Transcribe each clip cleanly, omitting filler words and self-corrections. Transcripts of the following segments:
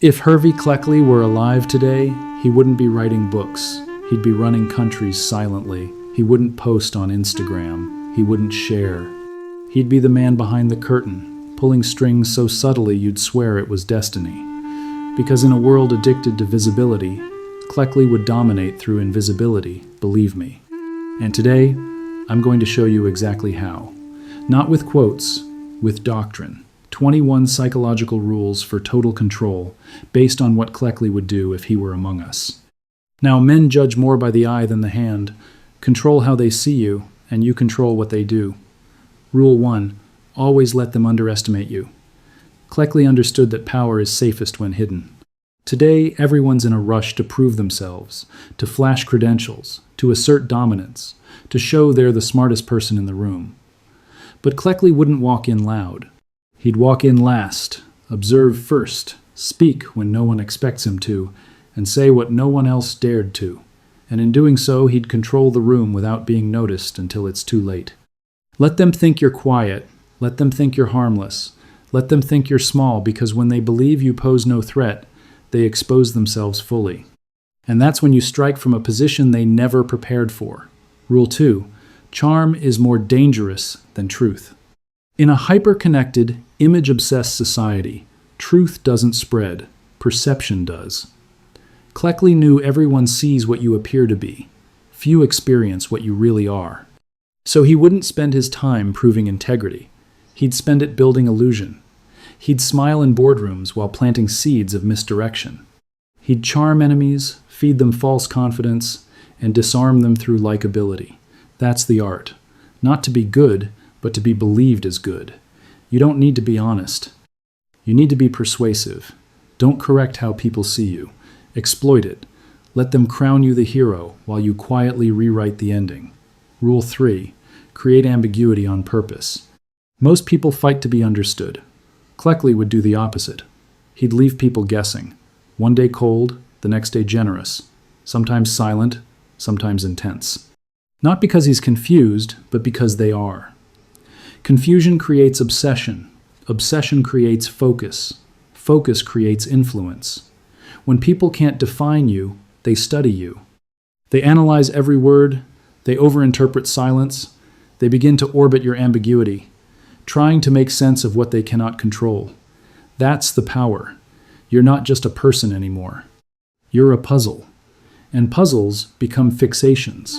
If Hervey Cleckley were alive today, he wouldn't be writing books. He'd be running countries silently. He wouldn't post on Instagram. He wouldn't share. He'd be the man behind the curtain, pulling strings so subtly you'd swear it was destiny. Because in a world addicted to visibility, Cleckley would dominate through invisibility, believe me. And today, I'm going to show you exactly how. Not with quotes, with doctrine. 21 psychological rules for total control, based on what Cleckley would do if he were among us. Now, men judge more by the eye than the hand. Control how they see you, and you control what they do. Rule 1. Always let them underestimate you. Cleckley understood that power is safest when hidden. Today, everyone's in a rush to prove themselves, to flash credentials, to assert dominance, to show they're the smartest person in the room. But Cleckley wouldn't walk in loud. He'd walk in last, observe first, speak when no one expects him to, and say what no one else dared to. And in doing so, he'd control the room without being noticed until it's too late. Let them think you're quiet. Let them think you're harmless. Let them think you're small, because when they believe you pose no threat, they expose themselves fully. And that's when you strike from a position they never prepared for. Rule 2. Charm is more dangerous than truth. In a hyper-connected, image-obsessed society, truth doesn't spread, perception does. Cleckley knew everyone sees what you appear to be. Few experience what you really are. So he wouldn't spend his time proving integrity. He'd spend it building illusion. He'd smile in boardrooms while planting seeds of misdirection. He'd charm enemies, feed them false confidence, and disarm them through likability. That's the art. Not to be good, but to be believed as good. You don't need to be honest. You need to be persuasive. Don't correct how people see you. Exploit it. Let them crown you the hero while you quietly rewrite the ending. Rule 3. Create ambiguity on purpose. Most people fight to be understood. Cleckley would do the opposite. He'd leave people guessing. One day cold, the next day generous. Sometimes silent, sometimes intense. Not because he's confused, but because they are. Confusion creates obsession. Obsession creates focus. Focus creates influence. When people can't define you, they study you. They analyze every word. They overinterpret silence. They begin to orbit your ambiguity, trying to make sense of what they cannot control. That's the power. You're not just a person anymore. You're a puzzle. And puzzles become fixations.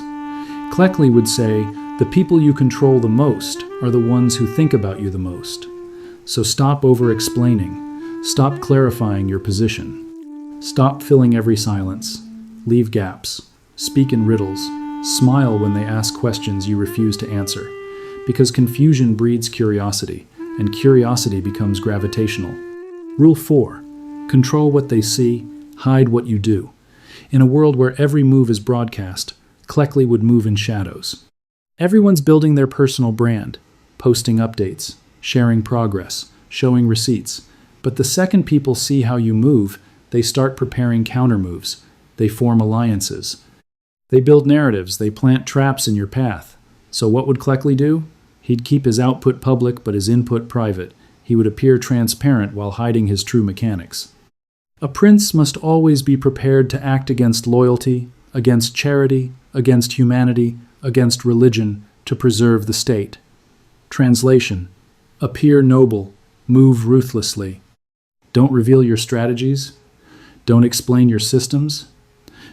Cleckley would say, the people you control the most are the ones who think about you the most. So stop over-explaining. Stop clarifying your position. Stop filling every silence. Leave gaps. Speak in riddles. Smile when they ask questions you refuse to answer. Because confusion breeds curiosity, and curiosity becomes gravitational. Rule 4. Control what they see, hide what you do. In a world where every move is broadcast, Cleckley would move in shadows. Everyone's building their personal brand, posting updates, sharing progress, showing receipts. But the second people see how you move, they start preparing countermoves. They form alliances. They build narratives. They plant traps in your path. So what would Cleckley do? He'd keep his output public but his input private. He would appear transparent while hiding his true mechanics. A prince must always be prepared to act against loyalty, against charity, against humanity, against religion, to preserve the state. Translation: appear noble, move ruthlessly. Don't reveal your strategies. Don't explain your systems.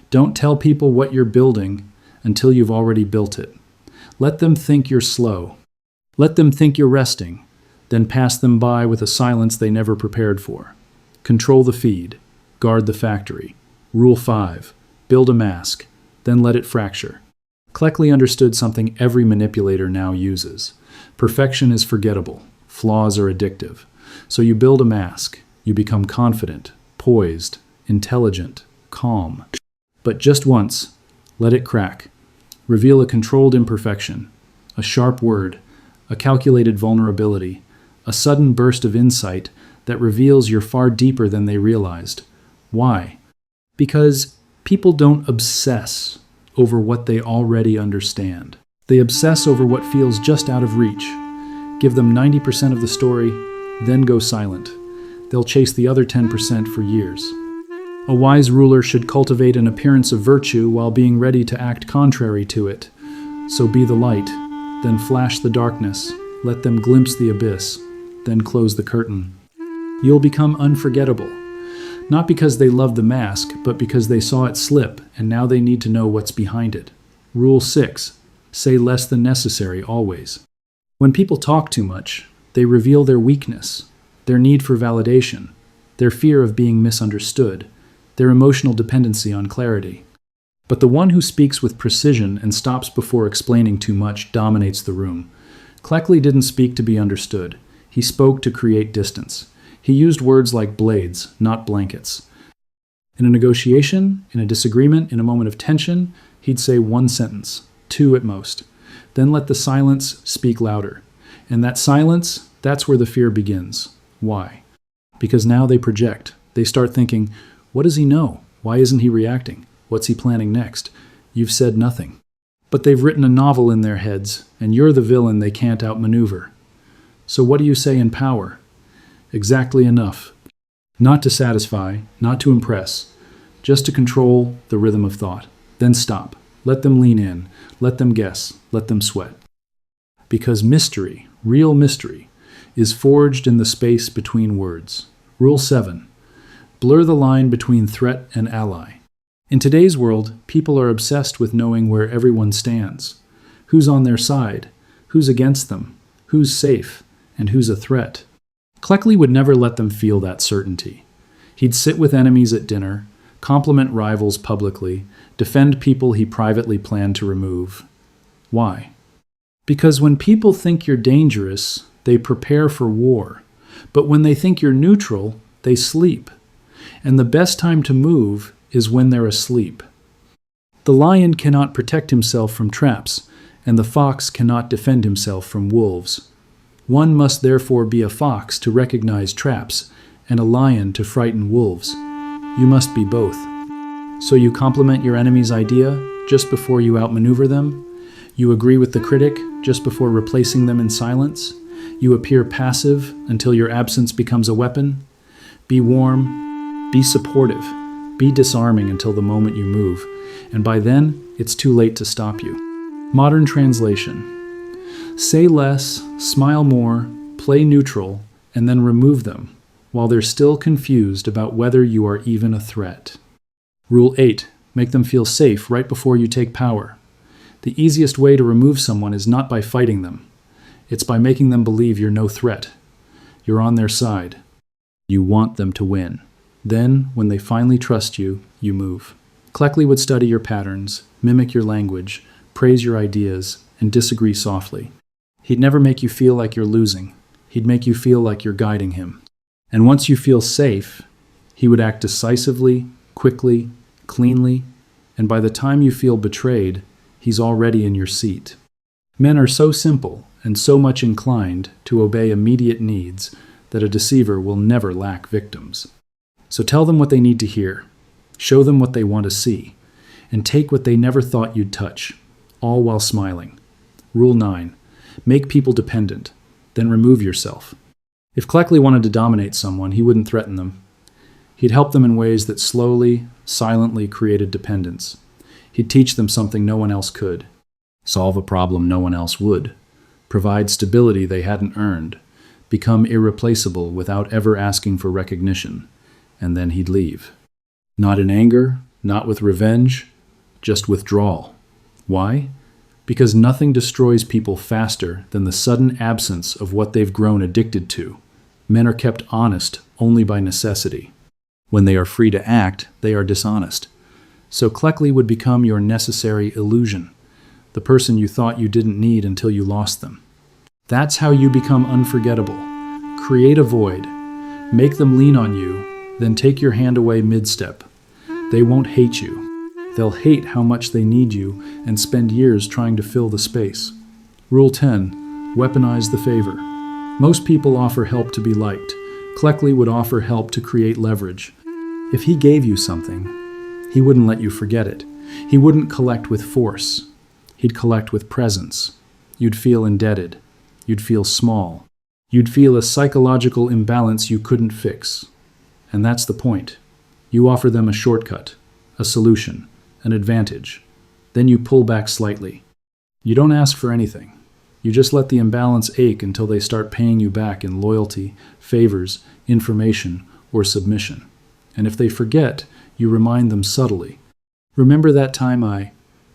Don't tell people what you're building until you've already built it. Let them think you're slow. Let them think you're resting, then pass them by with a silence they never prepared for. Control the feed. Guard the factory. Rule 5. Build a mask, then let it fracture. Cleckley understood something every manipulator now uses. Perfection is forgettable. Flaws are addictive. So you build a mask. You become confident, poised, intelligent, calm. But just once, let it crack. Reveal a controlled imperfection, a sharp word, a calculated vulnerability, a sudden burst of insight that reveals you're far deeper than they realized. Why? Because people don't obsess over what they already understand. They obsess over what feels just out of reach. Give them 90% of the story, then go silent. they'll chase the other 10% for years. A wise ruler should cultivate an appearance of virtue while being ready to act contrary to it. So be the light, then flash the darkness, let them glimpse the abyss, then close the curtain. You'll become unforgettable, not because they loved the mask, but because they saw it slip and now they need to know what's behind it. Rule 6. Say less than necessary always. When people talk too much, they reveal their weakness, their need for validation, their fear of being misunderstood, their emotional dependency on clarity. But the one who speaks with precision and stops before explaining too much dominates the room. Cleckley didn't speak to be understood. He spoke to create distance. He used words like blades, not blankets. In a negotiation, in a disagreement, in a moment of tension, he'd say one sentence, 2 at most. Then let the silence speak louder. And that silence, that's where the fear begins. Why? Because now they project. They start thinking, what does he know? Why isn't he reacting? What's he planning next? You've said nothing. But they've written a novel in their heads, and you're the villain they can't outmaneuver. So what do you say in power? Exactly enough. Not to satisfy, not to impress, just to control the rhythm of thought. Then stop. Let them lean in. Let them guess. Let them sweat. Because mystery, real mystery, is forged in the space between words. Rule 7. Blur the line between threat and ally. In today's world, people are obsessed with knowing where everyone stands. Who's on their side? Who's against them? Who's safe? And who's a threat? Cleckley would never let them feel that certainty. He'd sit with enemies at dinner, compliment rivals publicly, defend people he privately planned to remove. Why? Because when people think you're dangerous, they prepare for war. But when they think you're neutral, they sleep. And the best time to move is when they're asleep. The lion cannot protect himself from traps, and the fox cannot defend himself from wolves. One must therefore be a fox to recognize traps, and a lion to frighten wolves. You must be both. So you compliment your enemy's idea just before you outmaneuver them? You agree with the critic just before replacing them in silence? You appear passive until your absence becomes a weapon? Be warm, be supportive, be disarming until the moment you move, and by then, it's too late to stop you. Modern translation. Say less, smile more, play neutral, and then remove them, while they're still confused about whether you are even a threat. Rule 8. Make them feel safe right before you take power. The easiest way to remove someone is not by fighting them. It's by making them believe you're no threat. You're on their side. You want them to win. Then, when they finally trust you, you move. Cleckley would study your patterns, mimic your language, praise your ideas, and disagree softly. He'd never make you feel like you're losing. He'd make you feel like you're guiding him. And once you feel safe, he would act decisively, quickly, cleanly, and by the time you feel betrayed, he's already in your seat. Men are so simple and so much inclined to obey immediate needs that a deceiver will never lack victims. So tell them what they need to hear, show them what they want to see, and take what they never thought you'd touch, all while smiling. Rule 9. Make people dependent, then remove yourself. If Cleckley wanted to dominate someone, he wouldn't threaten them. He'd help them in ways that slowly, silently created dependence. He'd teach them something no one else could. Solve a problem no one else would. Provide stability they hadn't earned. Become irreplaceable without ever asking for recognition. And then he'd leave. Not in anger, not with revenge, just withdrawal. Why? Because nothing destroys people faster than the sudden absence of what they've grown addicted to. Men are kept honest only by necessity. When they are free to act, they are dishonest. So Cleckley would become your necessary illusion, the person you thought you didn't need until you lost them. That's how you become unforgettable. Create a void. Make them lean on you, then take your hand away mid-step. They won't hate you. They'll hate how much they need you and spend years trying to fill the space. Rule 10. Weaponize the favor. Most people offer help to be liked. Cleckley would offer help to create leverage. If he gave you something, he wouldn't let you forget it. He wouldn't collect with force. He'd collect with presence. You'd feel indebted. You'd feel small. You'd feel a psychological imbalance you couldn't fix. And that's the point. You offer them a shortcut, a solution, an advantage. Then you pull back slightly. You don't ask for anything. You just let the imbalance ache until they start paying you back in loyalty, favors, information, or submission. And if they forget, you remind them subtly. Remember that time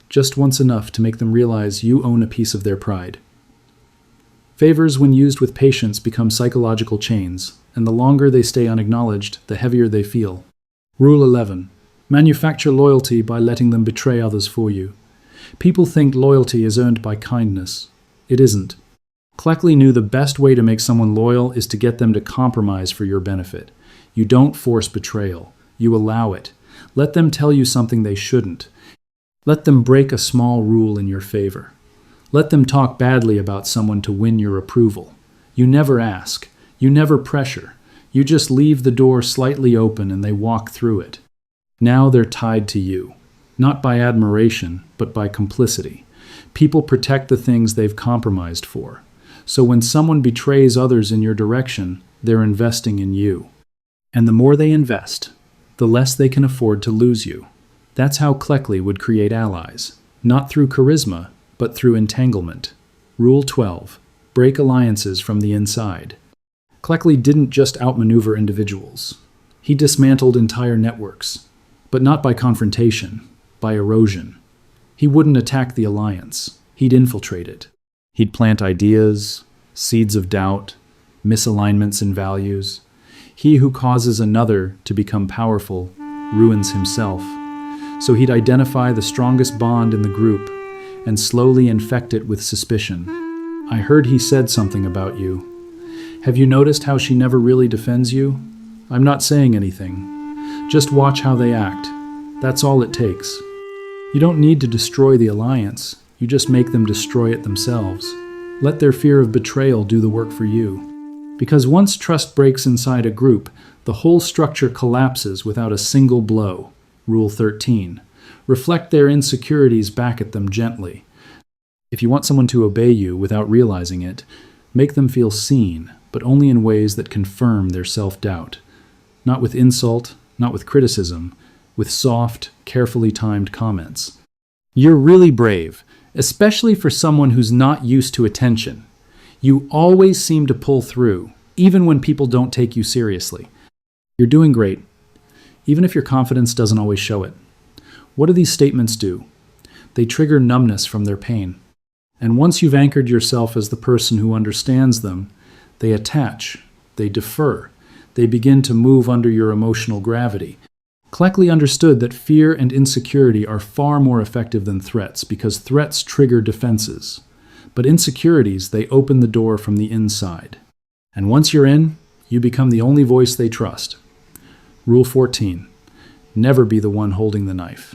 just once enough to make them realize you own a piece of their pride. Favors, when used with patience, become psychological chains, and the longer they stay unacknowledged, the heavier they feel. Rule 11. Manufacture loyalty by letting them betray others for you. People think loyalty is earned by kindness. It isn't. Cleckley knew the best way to make someone loyal is to get them to compromise for your benefit. You don't force betrayal. You allow it. Let them tell you something they shouldn't. Let them break a small rule in your favor. Let them talk badly about someone to win your approval. You never ask. You never pressure. You just leave the door slightly open and they walk through it. Now they're tied to you, not by admiration, but by complicity. People protect the things they've compromised for. So when someone betrays others in your direction, they're investing in you. And the more they invest, the less they can afford to lose you. That's how Cleckley would create allies, not through charisma, but through entanglement. Rule 12. Break alliances from the inside. Cleckley didn't just outmaneuver individuals. He dismantled entire networks, but not by confrontation, by erosion. He wouldn't attack the alliance. He'd infiltrate it. He'd plant ideas, seeds of doubt, misalignments in values. He who causes another to become powerful ruins himself. So he'd identify the strongest bond in the group and slowly infect it with suspicion. I heard he said something about you. Have you noticed how she never really defends you? I'm not saying anything. Just watch how they act. That's all it takes. You don't need to destroy the alliance. You just make them destroy it themselves. Let their fear of betrayal do the work for you. Because once trust breaks inside a group, the whole structure collapses without a single blow. Rule 13. Reflect their insecurities back at them gently. If you want someone to obey you without realizing it, make them feel seen, but only in ways that confirm their self-doubt. Not with insult, not with criticism, with soft, carefully timed comments. You're really brave, especially for someone who's not used to attention. You always seem to pull through, even when people don't take you seriously. You're doing great, even if your confidence doesn't always show it. What do these statements do? They trigger numbness from their pain. And once you've anchored yourself as the person who understands them, they attach, they defer, they begin to move under your emotional gravity. Cleckley understood that fear and insecurity are far more effective than threats because threats trigger defenses. But insecurities, they open the door from the inside. And once you're in, you become the only voice they trust. Rule 14. Never be the one holding the knife.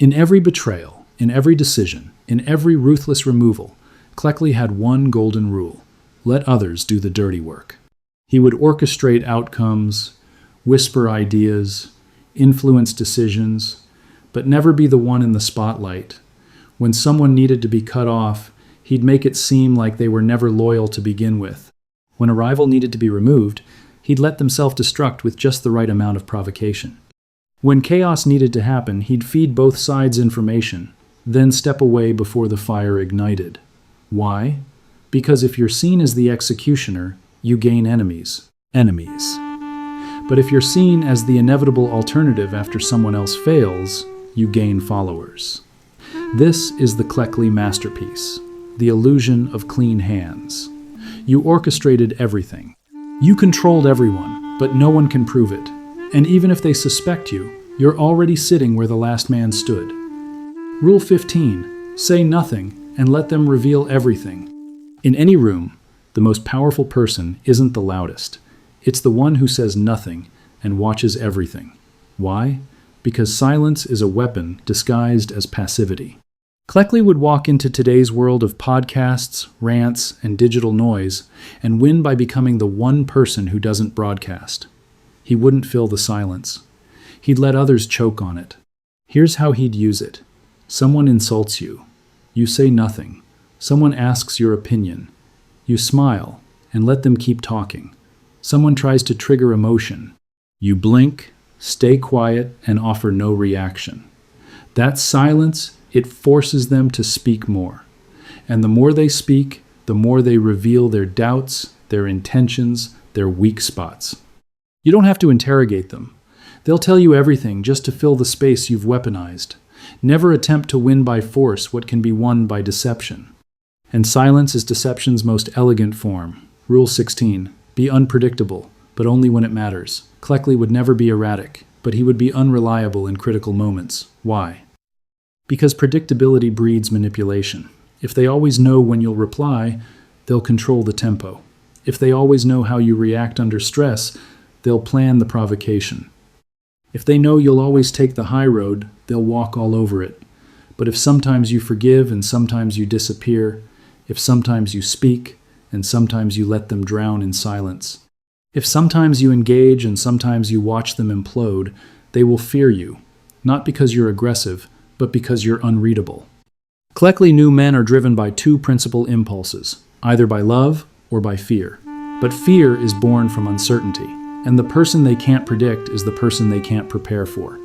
In every betrayal, in every decision, in every ruthless removal, Cleckley had one golden rule: let others do the dirty work. He would orchestrate outcomes, whisper ideas, influence decisions, but never be the one in the spotlight. When someone needed to be cut off, he'd make it seem like they were never loyal to begin with. When a rival needed to be removed, he'd let them self-destruct with just the right amount of provocation. When chaos needed to happen, he'd feed both sides information, then step away before the fire ignited. Why? Because if you're seen as the executioner, you gain enemies. But if you're seen as the inevitable alternative after someone else fails, you gain followers. This is the Cleckley masterpiece, the illusion of clean hands. You orchestrated everything. You controlled everyone, but no one can prove it. And even if they suspect you, you're already sitting where the last man stood. Rule 15. Say nothing and let them reveal everything. In any room, the most powerful person isn't the loudest. It's the one who says nothing and watches everything. Why? Because silence is a weapon disguised as passivity. Cleckley would walk into today's world of podcasts, rants, and digital noise and win by becoming the one person who doesn't broadcast. He wouldn't fill the silence. He'd let others choke on it. Here's how he'd use it. Someone insults you. You say nothing. Someone asks your opinion. You smile, and let them keep talking. Someone tries to trigger emotion. You blink, stay quiet, and offer no reaction. That silence, it forces them to speak more. And the more they speak, the more they reveal their doubts, their intentions, their weak spots. You don't have to interrogate them. They'll tell you everything just to fill the space you've weaponized. Never attempt to win by force what can be won by deception. And silence is deception's most elegant form. Rule 16. Be unpredictable, but only when it matters. Cleckley would never be erratic, but he would be unreliable in critical moments. Why? Because predictability breeds manipulation. If they always know when you'll reply, they'll control the tempo. If they always know how you react under stress, they'll plan the provocation. If they know you'll always take the high road, they'll walk all over it. But if sometimes you forgive and sometimes you disappear, if sometimes you speak and sometimes you let them drown in silence, if sometimes you engage and sometimes you watch them implode, they will fear you, not because you're aggressive, but because you're unreadable. Cleckley knew men are driven by two principal impulses, either by love or by fear. But fear is born from uncertainty, and the person they can't predict is the person they can't prepare for.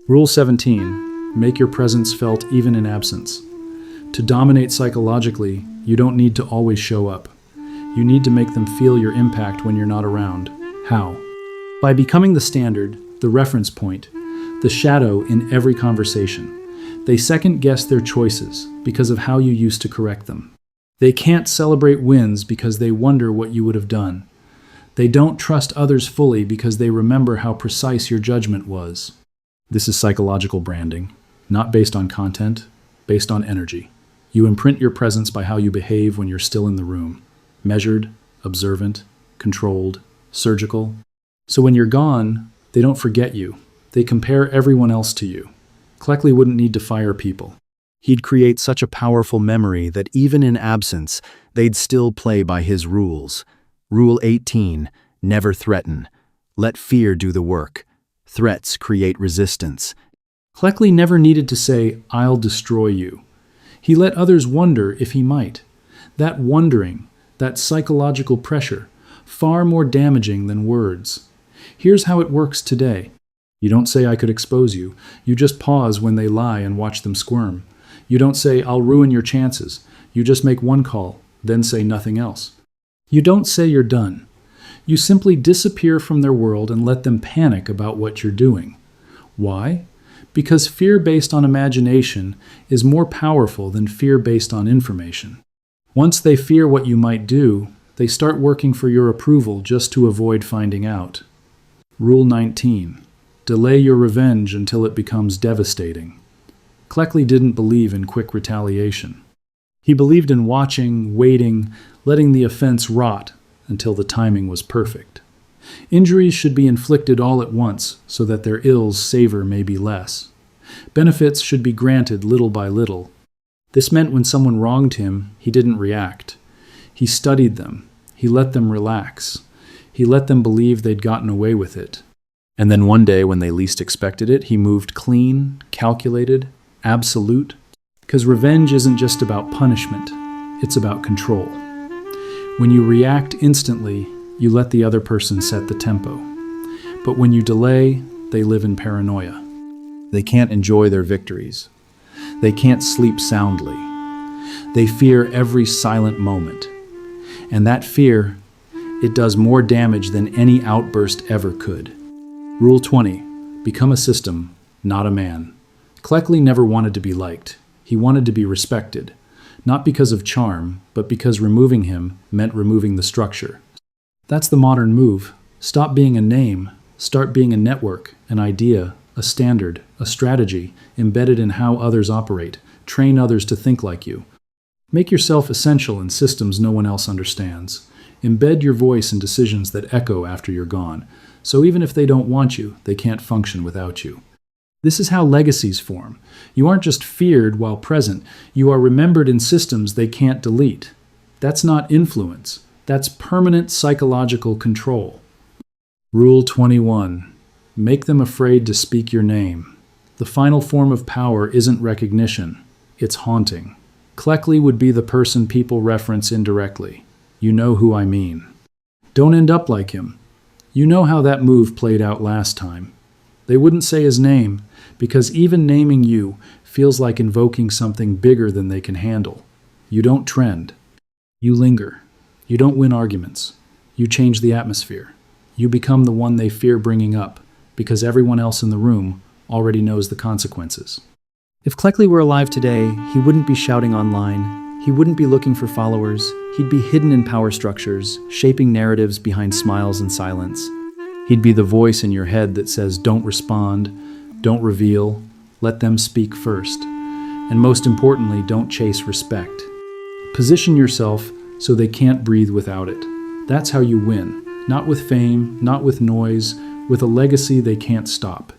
Rule 17. Make your presence felt even in absence. To dominate psychologically, you don't need to always show up. You need to make them feel your impact when you're not around. How? By becoming the standard, the reference point, the shadow in every conversation. They second-guess their choices because of how you used to correct them. They can't celebrate wins because they wonder what you would have done. They don't trust others fully because they remember how precise your judgment was. This is psychological branding, not based on content, based on energy. You imprint your presence by how you behave when you're still in the room. Measured, observant, controlled, surgical. So when you're gone, they don't forget you. They compare everyone else to you. Cleckley wouldn't need to fire people. He'd create such a powerful memory that even in absence, they'd still play by his rules. Rule 18, never threaten. Let fear do the work. Threats create resistance. Cleckley never needed to say, "I'll destroy you." He let others wonder if he might. That wondering, that psychological pressure, far more damaging than words. Here's how it works today. You don't say, "I could expose you." You just pause when they lie and watch them squirm. You don't say, "I'll ruin your chances." You just make one call, then say nothing else. You don't say you're done. You simply disappear from their world and let them panic about what you're doing. Why? Because fear based on imagination is more powerful than fear based on information. Once they fear what you might do, they start working for your approval just to avoid finding out. Rule 19. Delay your revenge until it becomes devastating. Cleckley didn't believe in quick retaliation. He believed in watching, waiting, letting the offense rot until the timing was perfect. Injuries should be inflicted all at once so that their ill's savor may be less. Benefits should be granted little by little. This meant when someone wronged him, he didn't react. He studied them. He let them relax. He let them believe they'd gotten away with it. And then one day, when they least expected it, he moved clean, calculated, absolute. Because revenge isn't just about punishment, it's about control. When you react instantly, you let the other person set the tempo. But when you delay, they live in paranoia. They can't enjoy their victories. They can't sleep soundly. They fear every silent moment. And that fear, it does more damage than any outburst ever could. Rule 20. Become a system, not a man. Cleckley never wanted to be liked. He wanted to be respected. Not because of charm, but because removing him meant removing the structure. That's the modern move. Stop being a name. Start being a network, an idea, a standard, a strategy, embedded in how others operate. Train others to think like you. Make yourself essential in systems no one else understands. Embed your voice in decisions that echo after you're gone. So even if they don't want you, they can't function without you. This is how legacies form. You aren't just feared while present. You are remembered in systems they can't delete. That's not influence. That's permanent psychological control. Rule 21. Make them afraid to speak your name. The final form of power isn't recognition. It's haunting. Cleckley would be the person people reference indirectly. You know who I mean. Don't end up like him. You know how that move played out last time. They wouldn't say his name, because even naming you feels like invoking something bigger than they can handle. You don't trend. You linger. You don't win arguments. You change the atmosphere. You become the one they fear bringing up, because everyone else in the room already knows the consequences. If Cleckley were alive today, he wouldn't be shouting online. He wouldn't be looking for followers. He'd be hidden in power structures, shaping narratives behind smiles and silence. He'd be the voice in your head that says, don't respond, don't reveal, let them speak first. And most importantly, don't chase respect. Position yourself so they can't breathe without it. That's how you win. Not with fame, not with noise, with a legacy they can't stop.